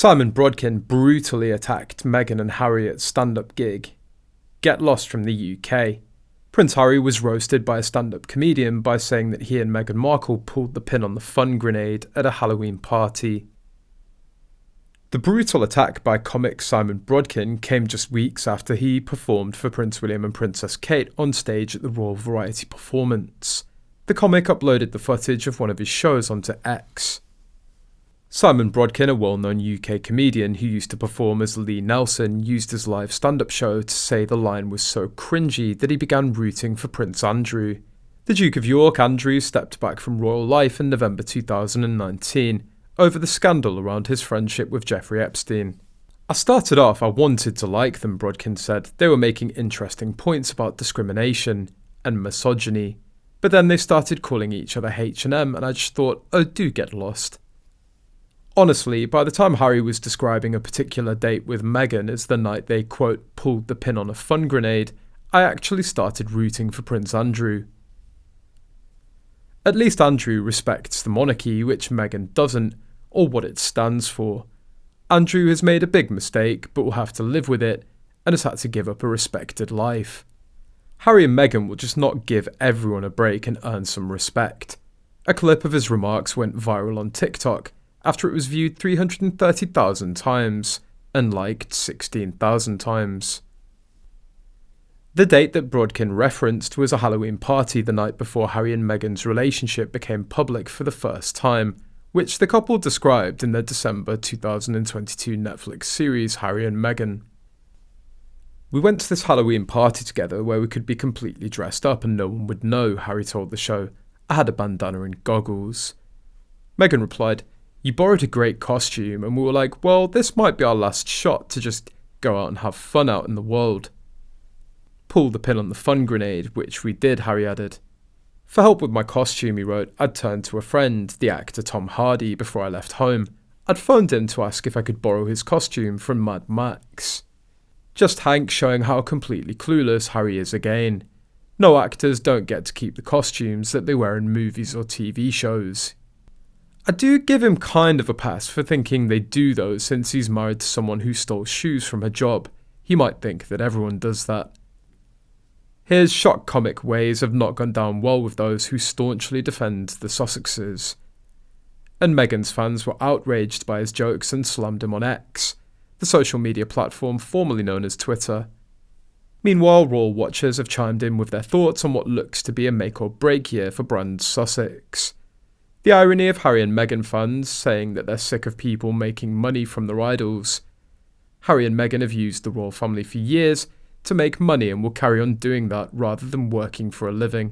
Simon Brodkin brutally attacked Meghan and Harry at stand-up gig. Get lost from the UK. Prince Harry was roasted by a stand-up comedian by saying that he and Meghan Markle pulled the pin on the fun grenade at a Halloween party. The brutal attack by comic Simon Brodkin came just weeks after he performed for Prince William and Princess Kate on stage at the Royal Variety Performance. The comic uploaded the footage of one of his shows onto X. Simon Brodkin, a well-known UK comedian who used to perform as Lee Nelson, used his live stand-up show to say the line was so cringy that he began rooting for Prince Andrew. The Duke of York, Andrew, stepped back from royal life in November 2019 over the scandal around his friendship with Jeffrey Epstein. I wanted to like them, Brodkin said. They were making interesting points about discrimination and misogyny. But then they started calling each other H&M and I just thought, oh, do get lost. Honestly, by the time Harry was describing a particular date with Meghan as the night they, quote, pulled the pin on a fun grenade, I actually started rooting for Prince Andrew. At least Andrew respects the monarchy, which Meghan doesn't, or what it stands for. Andrew has made a big mistake, but will have to live with it, and has had to give up a respected life. Harry and Meghan will just not give everyone a break and earn some respect. A clip of his remarks went viral on TikTok, after it was viewed 330,000 times and liked 16,000 times. The date that Brodkin referenced was a Halloween party the night before Harry and Meghan's relationship became public for the first time, which the couple described in their December 2022 Netflix series Harry and Meghan. "We went to this Halloween party together where we could be completely dressed up and no one would know," Harry told the show. "I had a bandana and goggles." Meghan replied, "You borrowed a great costume and we were like, well, this might be our last shot to just go out and have fun out in the world." "Pull the pin on the fun grenade, which we did," Harry added. "For help with my costume," he wrote, "I'd turned to a friend, the actor Tom Hardy, before I left home. I'd phoned him to ask if I could borrow his costume from Mad Max." Just Hank showing how completely clueless Harry is again. No actors don't get to keep the costumes that they wear in movies or TV shows. I do give him kind of a pass for thinking they do though, since he's married to someone who stole shoes from her job. He might think that everyone does that. His shock comic ways have not gone down well with those who staunchly defend the Sussexes. And Meghan's fans were outraged by his jokes and slammed him on X, the social media platform formerly known as Twitter. Meanwhile, royal watchers have chimed in with their thoughts on what looks to be a make or break year for brand Sussex. The irony of Harry and Meghan fans saying that they're sick of people making money from their idols. Harry and Meghan have used the royal family for years to make money and will carry on doing that rather than working for a living.